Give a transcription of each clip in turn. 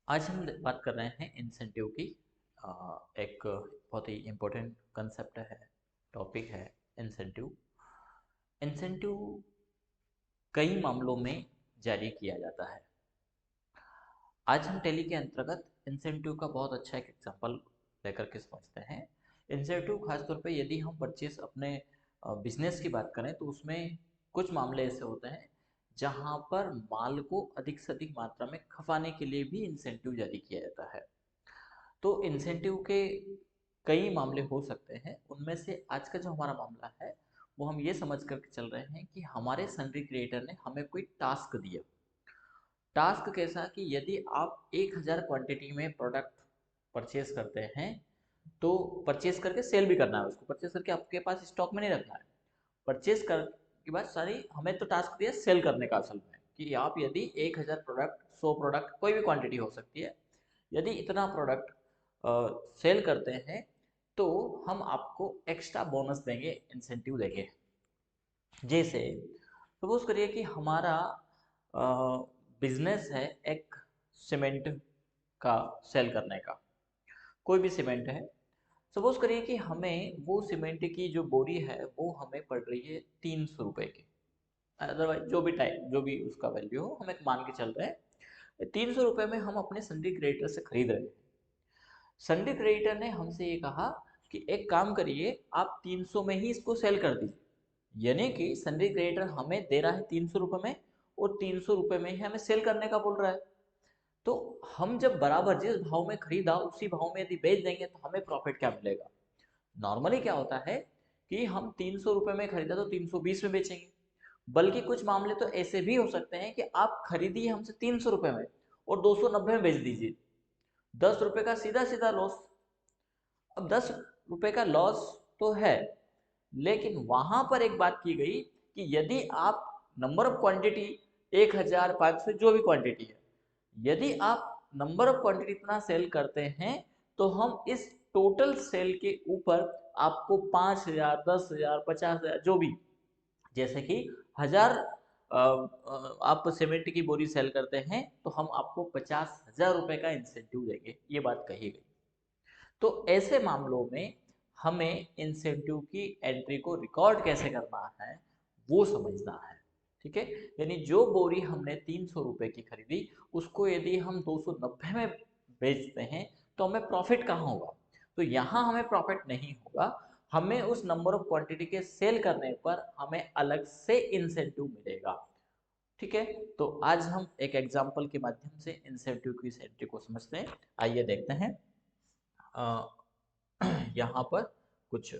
आज हम बात कर रहे हैं इंसेंटिव की। एक बहुत ही इम्पोर्टेंट कंसेप्ट है, टॉपिक है इंसेंटिव। इंसेंटिव कई मामलों में जारी किया जाता है। आज हम टेली के अंतर्गत इंसेंटिव का बहुत अच्छा एक एग्जांपल लेकर के समझते हैं। इंसेंटिव खासतौर पे यदि हम परचेस अपने बिजनेस की बात करें तो उसमें कुछ मामले ऐसे होते हैं जहां पर माल को अधिक से अधिक मात्रा में खपाने के लिए भी इंसेंटिव जारी किया जाता है। तो इंसेंटिव के कई मामले हो सकते हैं। उनमें से आज का जो हमारा मामला है वो हम ये समझ करके चल रहे हैं कि हमारे सन्ड्री क्रिएटर ने हमें कोई टास्क दिया। टास्क कैसा कि यदि आप 1000 क्वांटिटी में प्रोडक्ट परचेज करते हैं तो परचेज करके सेल भी करना है, उसको परचेज करके आपके पास स्टॉक में नहीं रखना है। परचेज कर के बाद सारी हमें तो टास्क दिया सेल करने का, असल में कि आप यदि 1000 प्रोडक्ट 100 प्रोडक्ट कोई भी क्वांटिटी हो सकती है, यदि इतना प्रोडक्ट सेल करते हैं तो हम आपको एक्स्ट्रा बोनस देंगे, इंसेंटिव देंगे। जैसे सपोज करिए कि हमारा बिजनेस है एक सीमेंट का सेल करने का। कोई भी सीमेंट है, सपोज करिए कि हमें वो सीमेंट की जो बोरी है वो हमें पड़ रही है 300 रुपये की। अदरवाइज जो भी टाइप जो भी उसका वैल्यू हो, हम एक मान के चल रहे हैं 300 रुपये में हम अपने सन्डी क्रिएटर से खरीद रहे हैं। सन्डी क्रिएटर ने हमसे ये कहा कि एक काम करिए, आप 300 में ही इसको सेल कर दीजिए। यानी कि सन्डी क्रिएटर हमें दे रहा है 300 रुपये में और 300 रुपये में ही हमें सेल करने का बोल रहा है। तो हम जब बराबर जिस भाव में खरीदा उसी भाव में यदि बेच देंगे तो हमें प्रॉफिट क्या मिलेगा। नॉर्मली क्या होता है कि हम 300 रुपये में खरीदा तो 320 में बेचेंगे। बल्कि कुछ मामले तो ऐसे भी हो सकते हैं कि आप खरीदिए हमसे 300 रुपये में और 290 में बेच दीजिए। 10 रुपये का सीधा सीधा लॉस। अब 10 रुपये का लॉस तो है, लेकिन वहां पर एक बात की गई कि यदि आप नंबर ऑफ क्वांटिटी 1500 जो भी क्वांटिटी है, यदि आप नंबर ऑफ क्वांटिटी इतना सेल करते हैं तो हम इस टोटल सेल के ऊपर आपको 5000 10,000 50,000 जो भी, जैसे कि 1000 आप सीमेंट की बोरी सेल करते हैं तो हम आपको 50,000 रुपये का इंसेंटिव देंगे, ये बात कही गई। तो ऐसे मामलों में हमें इंसेंटिव की एंट्री को रिकॉर्ड कैसे करना है वो समझना है। ठीक है, यानी जो बोरी हमने 300 रुपये की खरीदी उसको यदि हम 290 में बेचते हैं तो हमें प्रॉफिट कहाँ होगा। तो यहाँ हमें प्रॉफिट नहीं होगा, हमें उस नंबर ऑफ क्वांटिटी के सेल करने पर हमें अलग से इंसेंटिव मिलेगा। ठीक है, तो आज हम एक एग्जांपल के माध्यम से इंसेंटिव की एंट्री को समझते हैं। आइए देखते हैं। यहाँ पर कुछ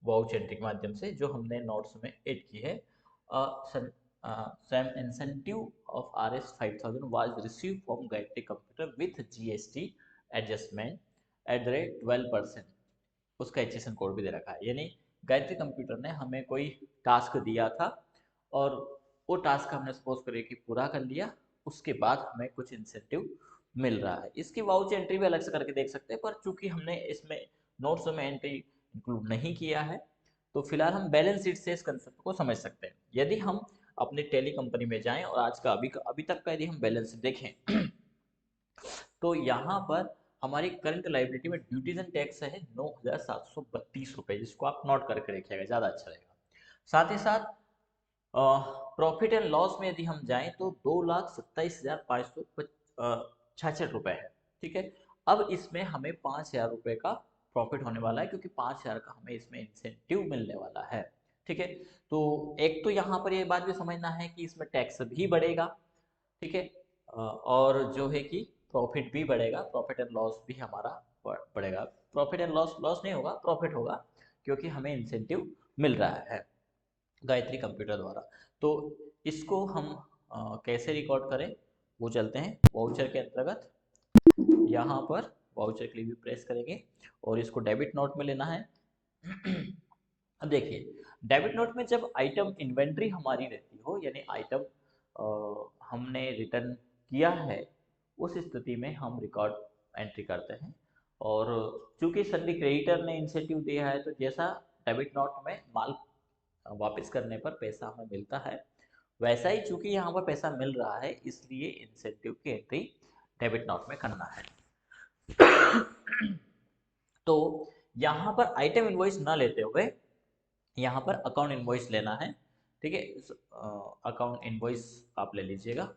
वाउच एंट्री के माध्यम से जो हमने नोट्स में ऐड की है। Some incentive of Rs 5000 was received from Gayatri computer with GST adjustment at the rate 12%। उसका एचएसएन कोड भी दे रखा है। यानी गायत्री कंप्यूटर ने हमें कोई टास्क दिया था और वो टास्क हमने सपोज करिए कि पूरा कर लिया, उसके बाद हमें कुछ इंसेंटिव मिल रहा है। इसकी वाउच एंट्री भी अलग से करके देख सकते हैं, पर चूंकि हमने इसमें नोट्स में एंट्री इंक्लूड नहीं किया है तो फिलहाल हम बैलेंस शीट से इस कंसेप्ट को समझ सकते हैं। यदि हम अपनी टेली कंपनी में जाएं और आज का अभी तक का यदि हम बैलेंस शीट देखें तो यहाँ पर हमारी करंट लाइबिलिटी में ड्यूटीज एंड टैक्स है 9,732 रुपये, जिसको आप नोट करके रखिएगा, ज़्यादा अच्छा रहेगा। साथ ही साथ प्रॉफिट एंड लॉस में यदि हम जाएं तो 2,27,566 रुपये है। ठीक है, अब इसमें हमें 5,000 रुपये का प्रॉफिट होने वाला है क्योंकि 5,000 का हमें इसमें इंसेंटिव मिलने वाला है। ठीक है, तो एक तो यहाँ पर ये बात भी समझना है कि इसमें टैक्स भी बढ़ेगा। ठीक है, और जो है कि प्रॉफिट भी बढ़ेगा, प्रॉफिट एंड लॉस भी हमारा बढ़ेगा। प्रॉफिट एंड लॉस लॉस नहीं होगा, प्रॉफिट होगा क्योंकि हमें इंसेंटिव मिल रहा है गायत्री कंप्यूटर द्वारा। तो इसको हम कैसे रिकॉर्ड करें वो चलते हैं वाउचर के अंतर्गत। यहाँ पर वाउचर के लिए भी प्रेस करेंगे और इसको डेबिट नोट में लेना है। अब देखिए, डेबिट नोट में जब आइटम इन्वेंट्री हमारी रहती हो, यानी आइटम हमने रिटर्न किया है, उस स्थिति में हम रिकॉर्ड एंट्री करते हैं। और चूंकि सन्डी क्रेडिटर ने इंसेंटिव दिया है तो जैसा डेबिट नोट में माल वापस करने पर पैसा हमें मिलता है, वैसा ही चूंकि यहाँ पर पैसा मिल रहा है इसलिए इंसेंटिव की एंट्री डेबिट नोट में करना है। तो यहाँ पर आइटम इनवॉइस ना लेते हुए यहाँ पर अकाउंट इनवॉइस लेना है, ठीक है। अकाउंट इनवॉइस आप ले लीजिएगा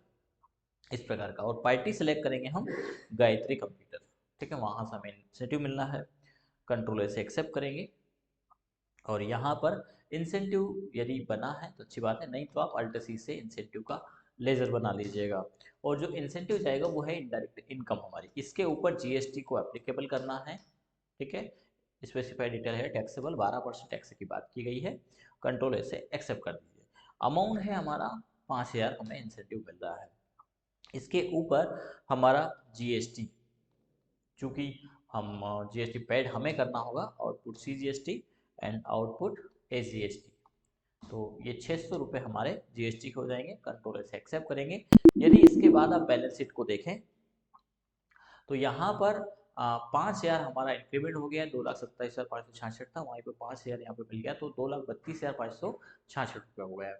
इस प्रकार का, और पार्टी सेलेक्ट करेंगे हम गायत्री कंप्यूटर, ठीक है। वहाँ से हमें इंसेंटिव मिलना है, कंट्रोल से एक्सेप्ट करेंगे, और यहाँ पर इंसेंटिव यदि बना है तो अच्छी बात है, नहीं तो आप अल्ट सी से इंसेंटिव का लेजर बना लीजिएगा। और जो इंसेंटिव जाएगा वो है इनडायरेक्ट इनकम हमारी, इसके ऊपर जीएसटी को एप्लीकेबल करना है, ठीक है। स्पेसिफाइड डिटेल है टैक्सेबल, 12% टैक्स की बात की गई है, कंट्रोल ऐसे एक्सेप्ट कर दीजिए। अमाउंट है हमारा 5000 हमें इंसेंटिव मिल रहा है। इसके ऊपर हमारा जीएसटी, चूंकि हम जीएसटी पेड हमें करना होगा, output C GST and output S GST, तो ये 600 रुपये हमारे जीएसटी के हो जाएंगे, कंट्रोल से एक्सेप्ट करेंगे। यदि इसके बाद आप बैलेंस शीट को देखें तो यहाँ पर 5000 हमारा इंक्रीमेंट हो गया, 2,27,566 था, वहीं पे 5000 यहाँ पे मिल गया, तो 2,32,566 रुपये हो गया,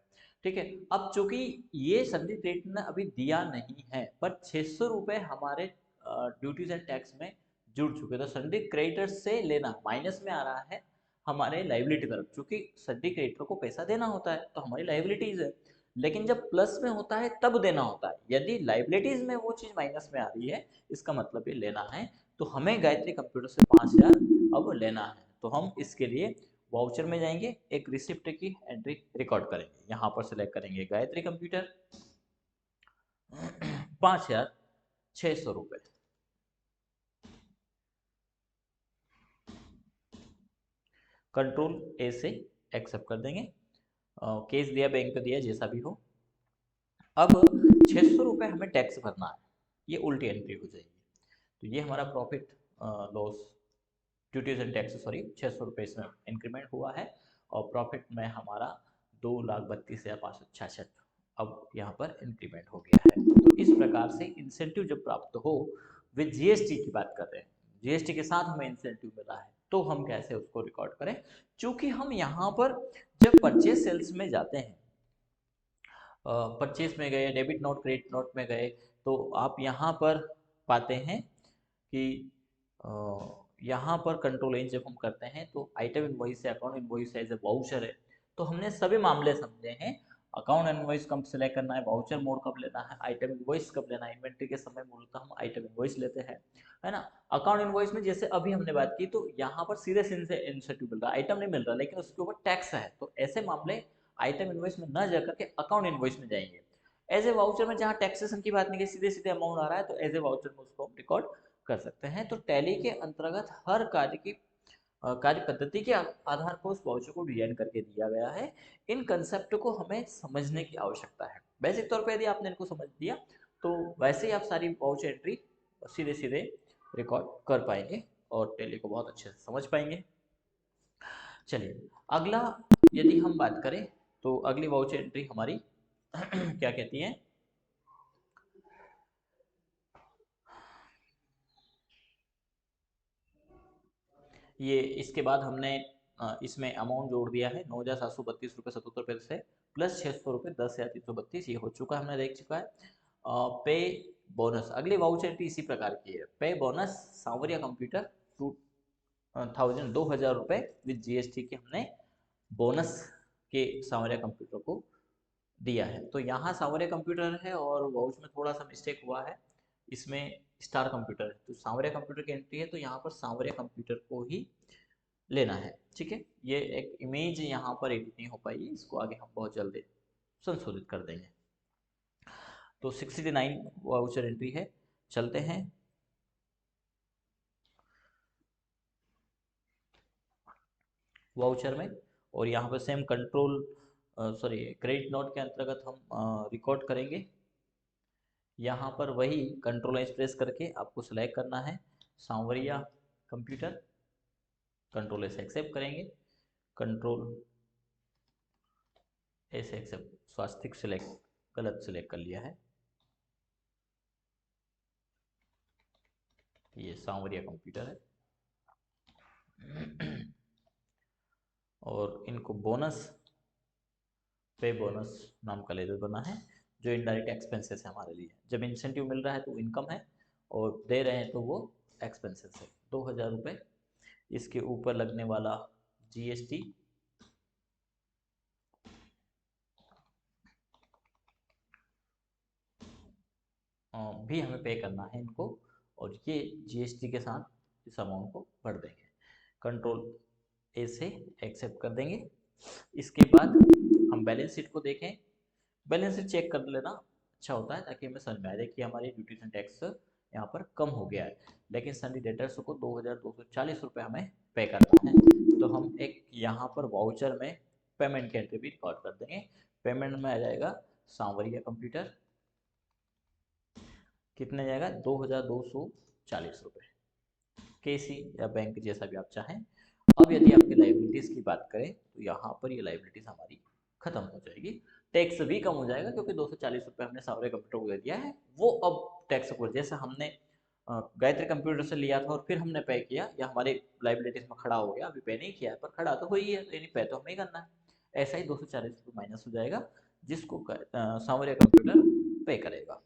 ठीक है। अब चूंकि ये संधि क्रेडिट ने अभी दिया नहीं है, पर 600 रुपये हमारे ड्यूटीज एंड टैक्स में जुड़ चुके, तो संधि क्रेडिटर से लेना माइनस में आ रहा है हमारे लाइबिलिटी तरफ, चूंकि संधि क्रेडिटर को पैसा देना होता है तो हमारी लाइबिलिटीज है, लेकिन जब प्लस में होता है तब देना होता है। यदि लाइबिलिटीज में वो चीज माइनस में आ रही है, इसका मतलब ये लेना है, तो हमें गायत्री कंप्यूटर से 5000 अब लेना है। तो हम इसके लिए वाउचर में जाएंगे, एक रिसिप्ट की एंट्री रिकॉर्ड करेंगे, यहाँ पर सिलेक्ट करेंगे गायत्री कंप्यूटर 5,600 रुपये, कंट्रोल ए से एक्सेप्ट कर देंगे, केस दिया, बैंक दिया, जैसा भी हो। अब 600 रुपये हमें टैक्स भरना है, ये उल्टी एंट्री हो जाएगी, तो ये हमारा profit loss duties and tax, sorry 600 रुपये इसमें इंक्रीमेंट हुआ है, और प्रॉफिट में हमारा 2,32,566 अब यहाँ पर इंक्रीमेंट हो गया है। तो इस प्रकार से इंसेंटिव जब प्राप्त हो, विद जीएसटी की बात कर रहे हैं, जीएसटी के साथ हमें इंसेंटिव मिला है, तो हम कैसे उसको रिकॉर्ड करें। चूंकि हम यहाँ पर जब परचेज सेल्स में जाते हैं, परचेज में गए, डेबिट नोट क्रेडिट नोट में गए, तो आप यहाँ पर पाते हैं कि यहाँ पर कंट्रोल एन जब हम करते हैं तो आइटम इनवॉइस है, अकाउंट इनवॉइस है, एज ए वाउचर है, तो हमने सभी मामले समझे हैं। अकाउंट इनवॉइस कब सेलेक्ट करना है, वाउचर मोड कब लेना है, आइटम इनवॉइस कब लेना है, इन्वेंट्री के समय मूलतः हम आइटम इनवॉइस लेते हैं, है ना। अकाउंट इनवॉइस में जैसे अभी हमने बात की, तो यहाँ पर सीधे से इंसेंटिव मिल रहा है, आइटम नहीं मिल रहा, लेकिन उसके ऊपर टैक्स है, तो ऐसे मामले आइटम इनवॉइस में न जाकर के अकाउंट इनवॉइस में जाएंगे। एज ए वाउचर में जहाँ टैक्सेशन की बात नहीं की, सीधे सीधे अमाउंट आ रहा है, तो एज ए वाउचर में उसको हम रिकॉर्ड कर सकते हैं। तो टैली के अंतर्गत हर कार्य की कार्य पद्धति के आधार पर उस वाउचर को डिजाइन करके दिया गया है। इन कंसेप्ट को हमें समझने की आवश्यकता है। बेसिक तौर पे यदि आपने इनको समझ लिया, तो वैसे ही आप सारी वाउचर एंट्री सीधे सीधे रिकॉर्ड कर पाएंगे और टैली को बहुत अच्छे से समझ पाएंगे। चलिए अगला यदि हम बात करें, तो अगली वाउचर एंट्री हमारी क्या कहती है, ये इसके बाद हमने इसमें अमाउंट जोड़ दिया है 9,732 रुपये 77 पैसे प्लस 600 रुपये 10,332, ये हो चुका है, हमने देख चुका है। पे बोनस, अगली वाउचर भी इसी प्रकार की है, पे bonus Sanwariya computer 2,000 with GST के हमने बोनस के सांवरिया कंप्यूटर को दिया है। तो यहाँ सांवरिया कंप्यूटर है और वाउच में थोड़ा सा मिस्टेक हुआ है, इसमें स्टार कंप्यूटर है, तो सांवरिया कंप्यूटर की एंट्री है, तो यहाँ पर सांवरिया कंप्यूटर को ही लेना है, ठीक है। ये एक इमेज यहाँ पर एडिट नहीं हो पाई, इसको आगे हम बहुत जल्दी संशोधित कर देंगे। तो 69 वाउचर एंट्री है, चलते हैं वाउचर में, और यहाँ पर same control sorry credit note के अंतर्गत हम रिकॉर्ड करेंगे। यहाँ पर वही कंट्रोल एस प्रेस करके आपको सेलेक्ट करना है सांवरिया कंप्यूटर, कंट्रोल एस एक्सेप्ट करेंगे, कंट्रोल एस एक्सेप्ट, स्वास्तिक सिलेक्ट गलत सिलेक्ट कर लिया है, ये सांवरिया कंप्यूटर है। और इनको बोनस पे बोनस नाम का लेबल बना है, जो इनडायरेक्ट एक्सपेंसेस है हमारे लिए, जब इंसेंटिव मिल रहा है तो इनकम है, और दे रहे हैं तो वो एक्सपेंसेस है 2000 रुपये। इसके ऊपर लगने वाला जीएसटी भी हमें पे करना है इनको, और ये जीएसटी के साथ इस अमाउंट को भर देंगे। कंट्रोल ए से एक्सेप्ट कर देंगे। इसके बाद हम बैलेंस शीट को देखें। बैलेंस शीट चेक कर लेना अच्छा होता है, ताकि हमें समझ में आ जाए कि हमारी ड्यूटीज एंड टैक्स यहाँ पर कम हो गया है, लेकिन सनी डेटर्स को 2240 रुपये हमें पे करना है। तो हम एक यहाँ पर वाउचर में पेमेंट की एंट्री भी रिकॉर्ड कर देंगे। पेमेंट में आ जाएगा सांवरिया कंप्यूटर, कितने जाएगा 2240 रुपये, केसी या बैंक जैसा भी आप चाहें। अब यदि आपकी लाइबिलिटीज़ की बात करें तो यहाँ पर ये लाइबिलिटीज़ हमारी खत्म हो जाएगी। टैक्स भी कम हो जाएगा, क्योंकि 240 रुपये हमने सावरे कंप्यूटर को दे दिया है, वो अब टैक्स को जैसे हमने गायत्री कंप्यूटर से लिया था और फिर हमने पे किया, या हमारे लाइबिलिटीज़ में खड़ा हो गया, अभी पे नहीं किया है पर खड़ा तो हुई है, यानी पे तो हमें ही करना है। ऐसा ही 240 रुपये माइनस हो जाएगा, जिसको सावरिया कंप्यूटर पे करेगा।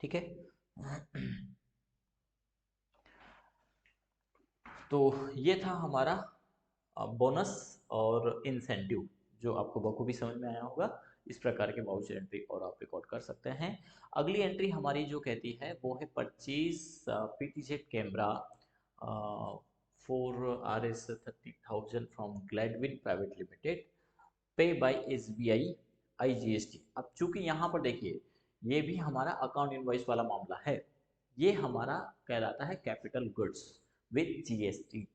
ठीक है। तो ये था हमारा बोनस और इंसेंटिव, जो आपको बखूबी समझ में आया होगा। इस प्रकार के वाउचर एंट्री और आप रिकॉर्ड कर सकते हैं। अगली एंट्री हमारी जो कहती है वो है purchase PTZ camera for RS 30,000 from Gladwin private limited, pay by SBI IGST। अब चूंकि यहाँ पर देखिए ये भी हमारा अकाउंट इनवॉइस वाला मामला है, ये हमारा कहलाता है कैपिटल गुड्स विद GST,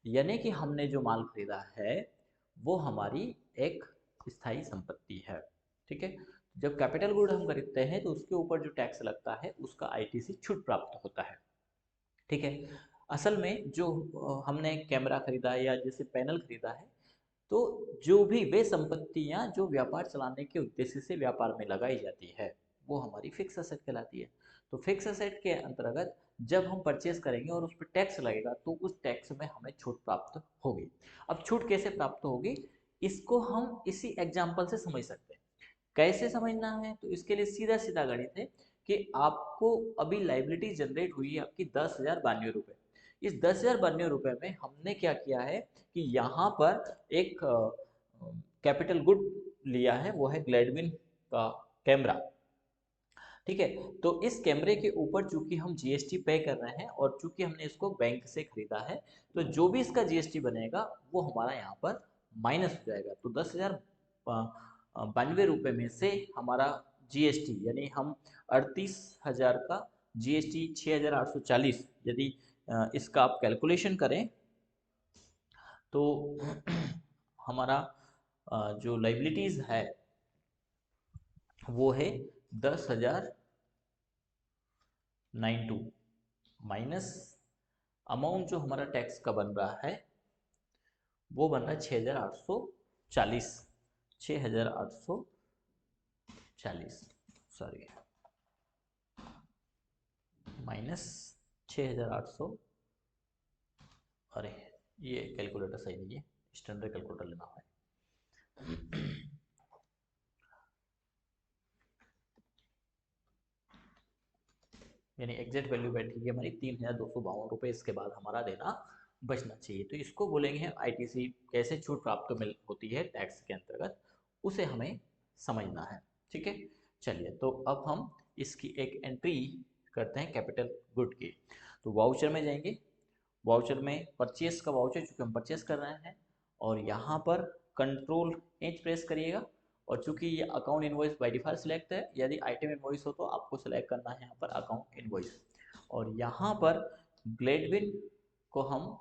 यानी कि हमने जो माल खरीदा है वो हमारी एक स्थायी संपत्ति है। ठीक है। जब कैपिटल गुड हम खरीदते हैं तो उसके ऊपर जो टैक्स लगता है उसका ITC छूट प्राप्त होता है। ठीक है। असल में जो हमने कैमरा खरीदा है या जैसे पैनल खरीदा है, तो जो भी वे संपत्तियां जो व्यापार चलाने के उद्देश्य से व्यापार में लगाई जाती है वो हमारी फिक्स असेट कहलाती है। तो फिक्स असेट के अंतर्गत जब हम परचेस करेंगे और उस पर टैक्स लगेगा तो उस टैक्स में हमें छूट प्राप्त होगी। अब छूट कैसे प्राप्त होगी, इसको हम इसी एग्जाम्पल से समझ सकते हैं। कैसे समझना है, तो इसके लिए सीधा सीधा गणित है कि आपको अभी लाइबिलिटी जनरेट हुई है आपकी 10,092 रुपये। इस 10,092 रुपये में हमने क्या किया है कि यहाँ पर एक कैपिटल गुड लिया है, वो है ग्लैडविन का कैमरा। ठीक है। तो इस कैमरे के ऊपर चूंकि हम जीएसटी पे कर रहे हैं और चूंकि हमने इसको बैंक से खरीदा है, तो जो भी इसका जीएसटी बनेगा वो हमारा यहाँ पर माइनस हो जाएगा। तो 10,092 रुपये में से हमारा जीएसटी, यानी हम 38,000 का जीएसटी 6,840, यदि इसका आप कैलकुलेशन करें तो हमारा जो लाइबिलिटीज है वो है 10,092 माइनस अमाउंट जो हमारा टैक्स का बन रहा है वो बन रहा है 6,840, 6,840, सॉरी, माइनस 6,800। अरे ये कैलकुलेटर सही नहीं है, स्टैंडर्ड कैलकुलेटर लेना है। यानी एग्जैक्ट वैल्यू बैठी है हमारी 3,252 रुपये, इसके बाद हमारा देना बचना चाहिए। तो इसको बोलेंगे ITC। कैसे छूट प्राप्त मिल होती है टैक्स के अंतर्गत, उसे हमें समझना है। ठीक है। चलिए, तो अब हम इसकी एक एंट्री करते हैं कैपिटल गुड की। तो वाउचर में जाएंगे, वाउचर में परचेस का वाउचर चूँकि हम परचेस कर रहे हैं, और यहाँ पर कंट्रोल एच प्रेस करिएगा। और चूंकि ये account invoice by default select है, यदि आइटम इनवॉइस हो तो आपको सिलेक्ट करना है यहाँ पर अकाउंट इनवॉइस, और यहाँ पर ग्लेडविन को हम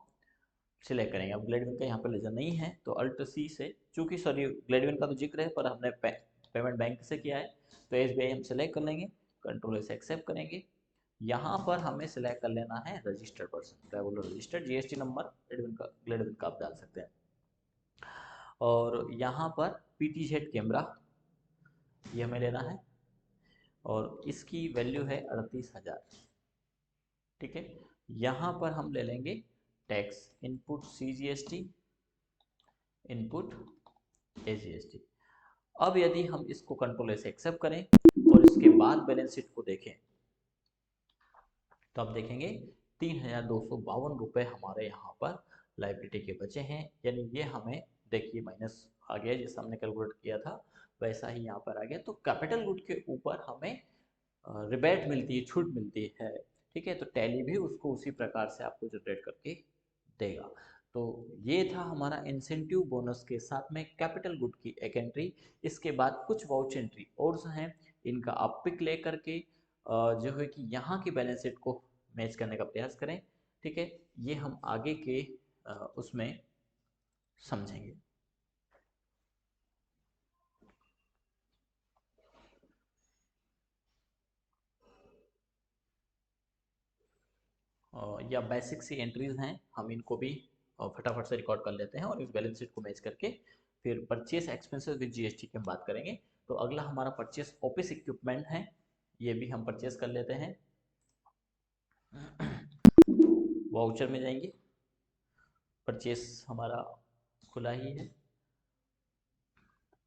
सिलेक्ट करेंगे। अब ग्लेडविन का यहाँ पर लेजर नहीं है तो अल्ट सी से, चूंकि सॉरी ग्लेडविन का तो जिक्र है पर हमने पेमेंट बैंक से किया है, तो SBI हम सिलेक्ट कर लेंगे, कंट्रोल से एक्सेप्ट करेंगे। यहाँ पर हमें सिलेक्ट कर लेना है registered person, regular registered, GST number Gladwin का आप डाल सकते हैं। और यहाँ पर PTZ कैमरा ये हमें लेना है, और इसकी वैल्यू है 38,000। ठीक है। यहाँ पर हम ले लेंगे tax input CGST, input AGST। अब यदि हम इसको कंट्रोल से एक्सेप्ट करें और इसके बाद बैलेंस शीट को देखें, तो आप देखेंगे 3,252 रुपये हमारे यहाँ पर लाइबिलिटी के बचे हैं, यानी ये हमें देखिए माइनस आ गया, जैसा हमने कैलकुलेट किया था वैसा ही यहाँ पर आ गया। तो कैपिटल गुड के ऊपर हमें रिबेट मिलती है, छूट मिलती है, ठीक है। तो टैली भी उसको उसी प्रकार से आपको जनरेट करके देगा। तो ये था हमारा इंसेंटिव बोनस के साथ में कैपिटल गुड की एक एंट्री। इसके बाद कुछ वाउच एंट्री और हैं, इनका आप पिक ले करके जो है कि यहाँ की बैलेंस शीट को मैच करने का प्रयास करें, ठीक है। ये हम आगे के उसमें समझेंगे। या बेसिक सी एंट्रीज हैं, हम इनको भी फटाफट से रिकॉर्ड कर लेते हैं और इस बैलेंस शीट को मैच करके फिर परचेस एक्सपेंसेस विद जीएसटी की हम बात करेंगे। तो अगला हमारा परचेस ऑफिस इक्विपमेंट है, ये भी हम परचेस कर लेते हैं। वाउचर में जाएंगे, परचेस हमारा खुला ही है।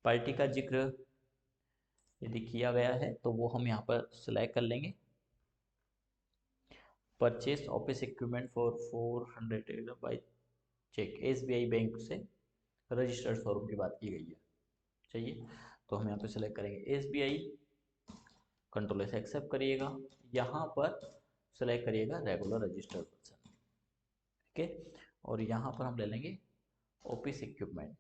पार्टी का जिक्र यदि किया गया है तो वो हम यहाँ पर सिलेक्ट कर लेंगे। Purchase office equipment for 400 by cheque, SBI bank से रजिस्टर्ड शोरूम की बात की गई है, चाहिए। तो हम यहाँ पे सिलेक्ट करेंगे एसबीआई, कंट्रोल से एक्सेप्ट करिएगा, यहाँ पर सिलेक्ट करिएगा रेगुलर रजिस्टर्ड पर्सन, ठीक है। और यहाँ पर हम ले लेंगे ऑफिस इक्विपमेंट।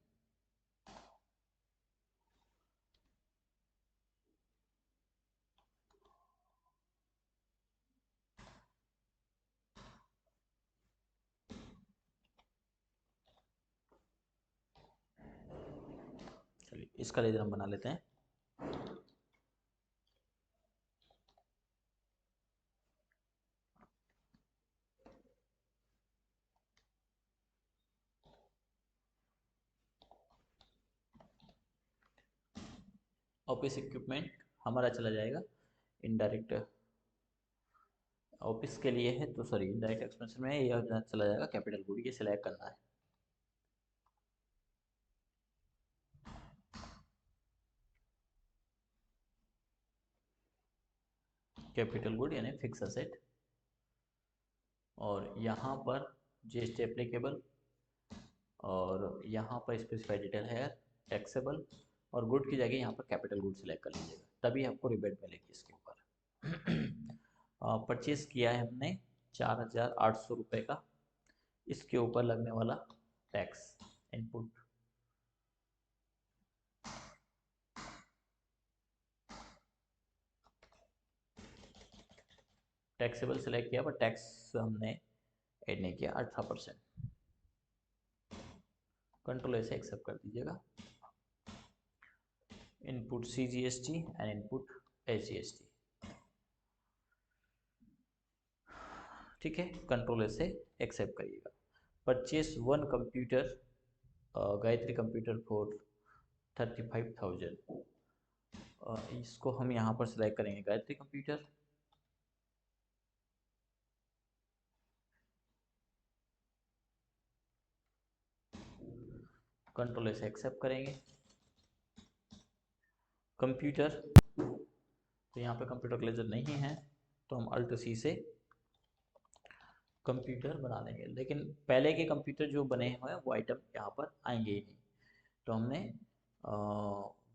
चलिए इसका लेजर हम बना लेते हैं। ऑफिस इक्विपमेंट हमारा चला जाएगा इनडायरेक्ट, ऑफिस के लिए है तो सॉरी इनडायरेक्ट एक्सपेंस में यह चला जाएगा कैपिटल गुड, ये सिलेक्ट करना है। कैपिटल गुड यानी फिक्स असेट, और यहाँ पर जीएसटी एप्लीकेबल, और यहाँ पर स्पेसिफाइड डिटेल है टैक्सेबल, और गुड की जगह यहाँ पर कैपिटल गुड सिलेक्ट कर लीजिएगा, तभी आपको रिबेट मिलेगी इसके ऊपर। परचेज किया है हमने 4,800 रुपये का, इसके ऊपर लगने वाला टैक्स इनपुट, टैक्सेबल सिलेक्ट किया पर टैक्स हमने ऐड नहीं किया 18%, कंट्रोल ऐसे एक्सेप्ट कर दीजिएगा। Input CGST and input HGST, ठीक है, कंट्रोल से एक्सेप्ट करिएगा। Purchase one computer, Gayatri computer for 35,000, इसको हम यहाँ पर सिलेक्ट करेंगे गायत्री कंप्यूटर, कंट्रोल से एक्सेप्ट करेंगे। कंप्यूटर, तो यहाँ पे कंप्यूटर ग्लेजर नहीं है तो हम अल्ट C से कंप्यूटर बना देंगे, लेकिन पहले के कंप्यूटर जो बने हुए हैं वो आइटम यहाँ पर आएंगे ही नहीं। तो हमने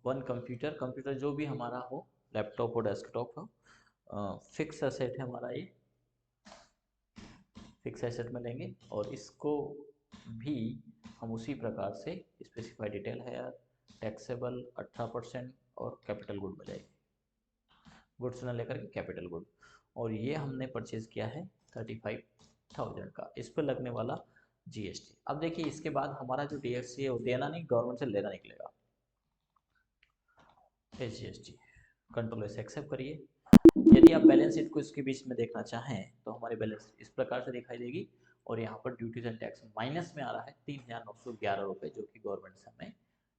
वन कंप्यूटर, कंप्यूटर जो भी हमारा हो, लैपटॉप हो डेस्कटॉप हो, फिक्स एसेट है हमारा ये, फिक्स एसेट में लेंगे और इसको भी हम उसी प्रकार से स्पेसिफाई डिटेल है यार, टैक्सेबल 18% और कैपिटल गुड बजाएंगे, गुड्स न लेकर के कैपिटल गुड, और ये हमने परचेज किया है 35,000 का, इस पर लगने वाला जीएसटी। अब देखिए इसके बाद हमारा जो डीएससी है वो देना नहीं, गवर्नमेंट से लेना निकलेगा, HGST, कंट्रोल से एक्सेप्ट करिए। यदि आप बैलेंस शीट को इसके बीच में देखना चाहें तो हमारी बैलेंस इस प्रकार से दिखाई देगी, और यहाँ पर ड्यूटीज एंड टैक्स माइनस में आ रहा है 3,911 रुपये, जो कि गवर्नमेंट से हमें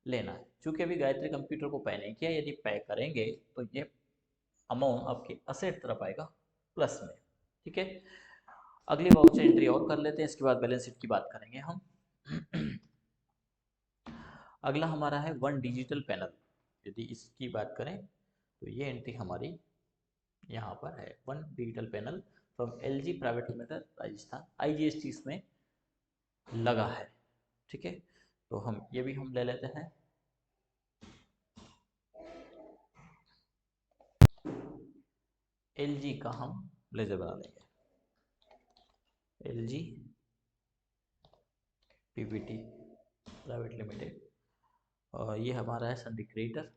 लेना है। चूंकि अभी गायत्री कंप्यूटर को पे नहीं किया, यदि पे करेंगे तो ये अमाउंट आपके असेट तरफ आएगा प्लस में, ठीक है। अगली वाउचर एंट्री और कर लेते हैं, इसके बाद बैलेंस शीट की बात करेंगे हम। अगला हमारा है वन डिजिटल पैनल, यदि इसकी बात करें तो ये एंट्री हमारी यहाँ पर है, one digital panel from LG private limited Rajasthan, IGST इसमें लगा है। ठीक है, तो हम ये भी हम ले लेते हैं। एलजी का हम ब्लेजर बना लेंगे, एलजी पीवीटी प्राइवेट लिमिटेड, और ये हमारा है संडे क्रिएटर,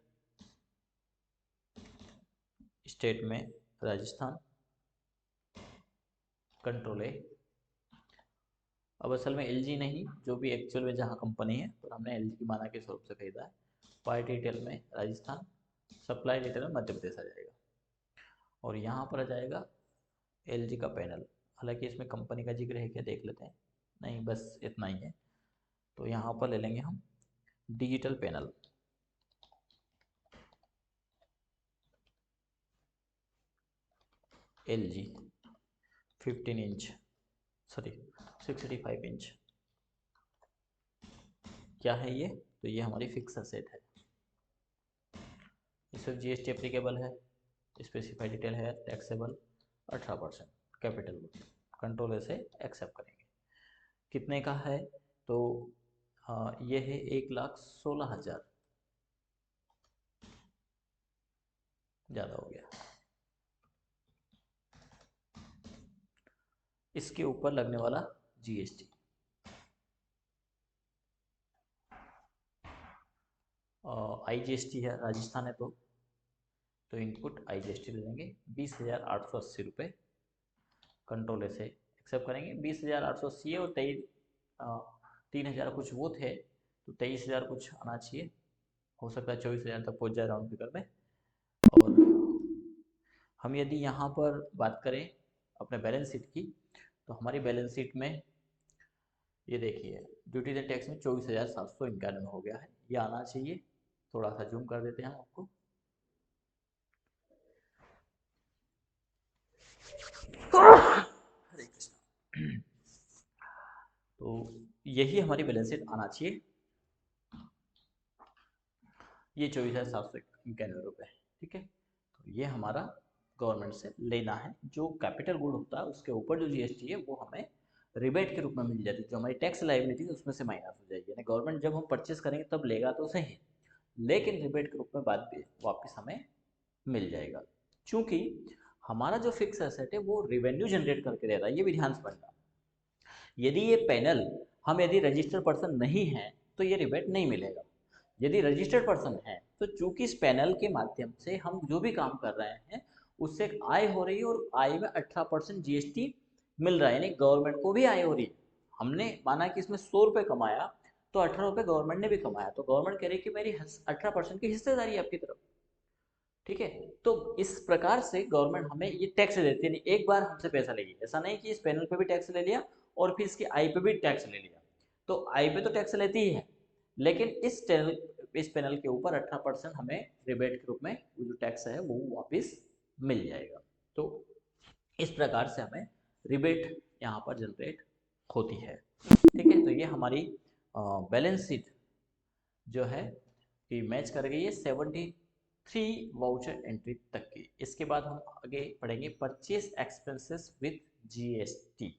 स्टेट में राजस्थान, कंट्रोल है। अब असल में एलजी नहीं, जो भी एक्चुअल में जहाँ कंपनी है, तो हमने एलजी की माना के स्वरूप से खरीदा है। पार्टी डिटेल में राजस्थान, सप्लाई डिटेल में मध्य प्रदेश आ जाएगा, और यहाँ पर आ जाएगा एलजी का पैनल। हालांकि इसमें कंपनी का जिक्र है क्या, देख लेते हैं, नहीं बस इतना ही है। तो यहाँ पर ले लेंगे हम digital panel, LG 15 inch, sorry 65 inch. क्या है ये, तो ये हमारी फिक्स असेट है, इसमें जीएसटी एप्लीकेबल है, स्पेसिफाइड डिटेल है, टैक्सेबल 18%, कैपिटल कंट्रोल से एक्सेप्ट करेंगे। कितने का है, तो ये है 1,16,000, ज़्यादा हो गया। इसके ऊपर लगने वाला जीएसटी, आईजीएसटी है, राजस्थान है तो इनपुट आईजीएसटी ले लेंगे 20,880 रुपये, कंट्रोल से एक्सेप्ट करेंगे। 20,880 है, और 3,000 कुछ वो थे, तो 23,000 कुछ आना चाहिए, हो सकता है 24,000 तक पहुंच जाए राउंड फिगर में। और हम यदि यहाँ पर बात करें अपने बैलेंस शीट की, तो हमारी बैलेंस शीट में ये देखिए ड्यूटीज एंड टैक्स में 24,791 हो गया है, ये आना चाहिए। थोड़ा सा जूम कर देते हैं हम आपको, हरे कृष्णा। तो यही हमारी बैलेंस शीट आना चाहिए, ये 24,791 रुपये। ठीक है, तो ये हमारा गवर्नमेंट से लेना है। जो कैपिटल गुड होता है उसके ऊपर जो जीएसटी है वो हमें रिबेट के रूप में मिल जाती है, जो हमारी टैक्स लाइबिलिटी है उसमें से माइनस हो जाएगी। यानी गवर्नमेंट जब हम परचेस करेंगे तब लेगा तो सही, लेकिन रिबेट के रूप में बाद वापस हमें मिल जाएगा। क्योंकि हमारा जो फिक्स एसेट है वो रिवेन्यू जनरेट करके दे रहा है, ये भी ध्यान से पढ़ना। यदि ये पैनल हम यदि रजिस्टर्ड पर्सन नहीं है तो ये रिबेट नहीं मिलेगा। यदि रजिस्टर्ड पर्सन है तो चूंकि इस पैनल के माध्यम से हम जो भी काम कर रहे हैं उससे एक आय हो रही है, और आय में 18% जीएसटी मिल रहा है, यानी गवर्नमेंट को भी आय हो रही है। हमने माना कि इसमें 100 रुपये कमाया तो 18 रुपये गवर्नमेंट ने भी कमाया, तो गवर्नमेंट कह रही है कि मेरी 18% की हिस्सेदारी है आपकी तरफ। ठीक है, तो इस प्रकार से गवर्नमेंट हमें ये टैक्स देती है, एक बार हमसे पैसा लेगी। ऐसा नहीं कि इस पैनल पे भी टैक्स ले लिया और फिर इसकी आय पे भी टैक्स ले लिया, तो आय पे तो टैक्स लेती ही है, लेकिन इस पैनल के ऊपर 18% हमें रिबेट के रूप में वो जो टैक्स है वो वापस मिल जाएगा। तो इस प्रकार से हमें रिबेट यहाँ पर जनरेट होती है। ठीक है, तो ये हमारी बैलेंस शीट जो है कि मैच कर गई है 73 वाउचर एंट्री तक की। इसके बाद हम आगे पढ़ेंगे परचेस एक्सपेंसेस विद जीएसटी।